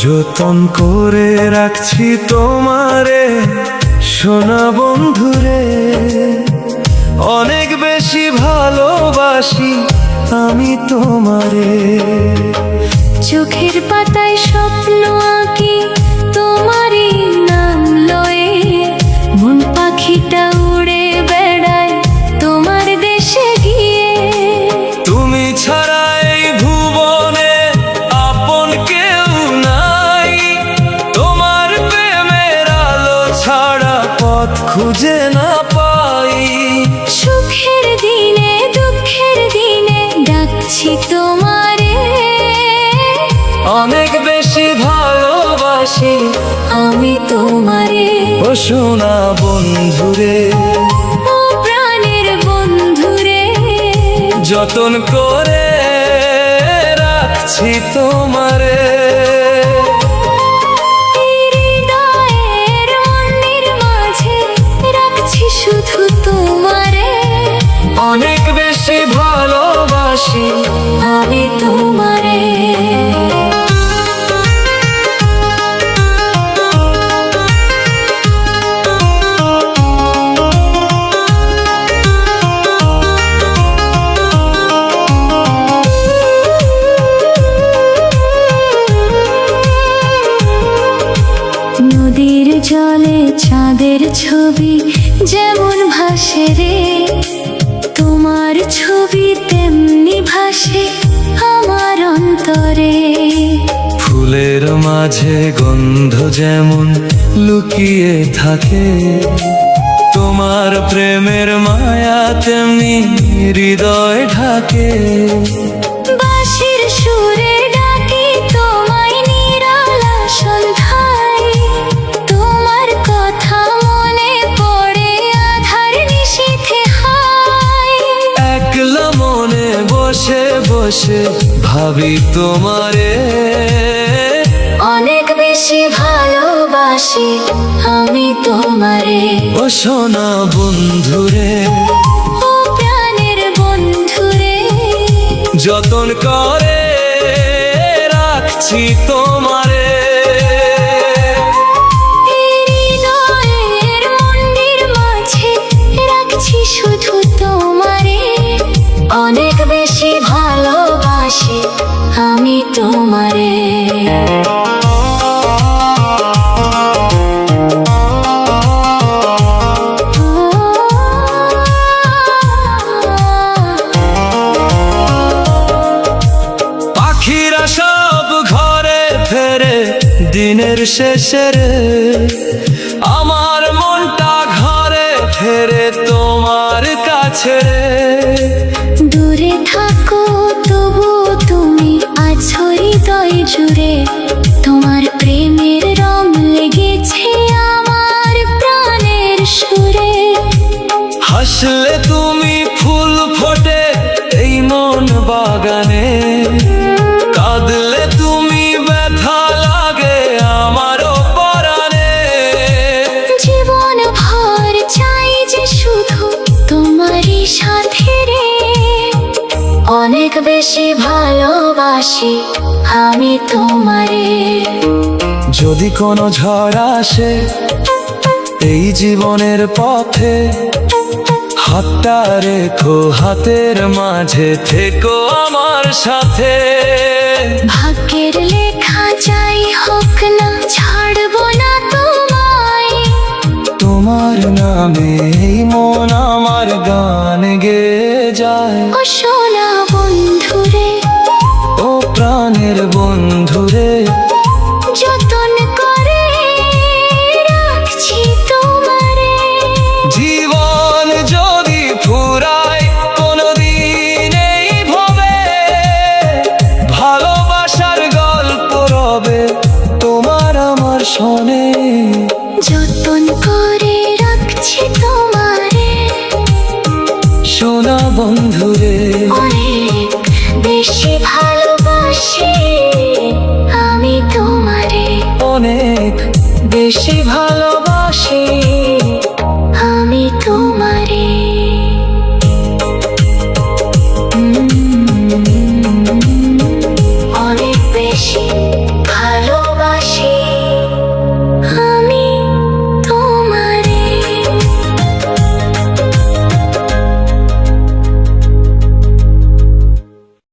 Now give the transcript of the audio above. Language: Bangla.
যতন করে রাখছি তোমারে সোনা বন্ধুরে, অনেক বেশি ভালোবাসি আমি তোমারে। চোখের পাতায় স্বপ্ন আঁকি তোমারই নাম লয়ে, মন পাখিটা উড়ে বেড়ায় তোমার দেশে গিয়ে। তুমি ছাড়া এই ভুবনে আপন কেউ নাই, তোমার প্রেমের আলো ছাড়া পথ খুঁজে না পাই। সুখের দিনে দুঃখের দিনে ডাকছি তোমারে, অনেক বেশি ভালোবাসি আমি তোমারে। ও সোনা বন্ধুরে, ও প্রাণের বন্ধুরে, যতন করে রাখছি তোমারে। হৃদয়ের মনের মাঝে রাখছি শুধু তোমারে, অনেক বেশি ভালোবাসি আমি তোমারে। নদীর জলে চাঁদের ছবি যেমন ভাসে রে, তোমার ছবি তেমনি ভাসে আমার অন্তরে। ফুলের মাঝে গন্ধ যেমন লুকিয়ে থাকে, তোমার প্রেমের মায়া তেমনি হৃদয় ঢাকে। বাঁশির সুরে ডাকি তোমায় নিরালা সন্ধ্যায়, তোমার কথা মনে পড়ে আধার নিশীথে হায়। একলা মনে বসে বসে ভাবি তোমারে, অনেক বেশি ভালোবাসি আমি তোমারে। ও সোনা বন্ধুরে, ও প্রাণের বন্ধুরে, যতন করে রাখছি তোমারে। হৃদয়ের মন্দির মাঝে রাখছি শুধু তোমারে, অনেক বেশি ভালোবাসি আমি তোমারে। পাখিরা সব ঘরে ফেরে দিনের শেষে রে, আমার মনটা ঘরে ফেরে তোমার কাছে রে। দূরে থাকো তবু তুমি আছো হৃদয় জুড়ে, তোমার প্রেমের রং লেগেছে আমার প্রাণের সুরে। হাসলে তুমি ফুল ফোটে এই মন বাগানে, কাঁদলে তুমি ব্যথা লাগে আমারও পরাণে। জীবন ভর চাই যে শুধু তোমারই সাথে রে, অনেক বেশি ভালোবাসি আমি তোমারে। যদি কোনো ঝড় আসে এই জীবনের পথে, হাতটা রেখো হাতের মাঝে, থেকো আমার সাথে। ভাগ্যের লেখা যাই হোক না ছাড়বো না তোমায়, তোমার নামে এই মন আমার গান গেয়ে যায়। ও সোনা বন্ধুরে, ও প্রাণের বন্ধুরে, যতন করে রাখছি তোমারে। জীবন যদি ফুরায় কোনদিন এই ভবে, ভালোবাসার গল্প রবে তোমার আমার শোনে। যতন করে রাখছি তোমারে, সোনা বন্ধুরে, অনেক বেশি ভালোবাসি আমি তোমারে। অনেক বেশি ভালো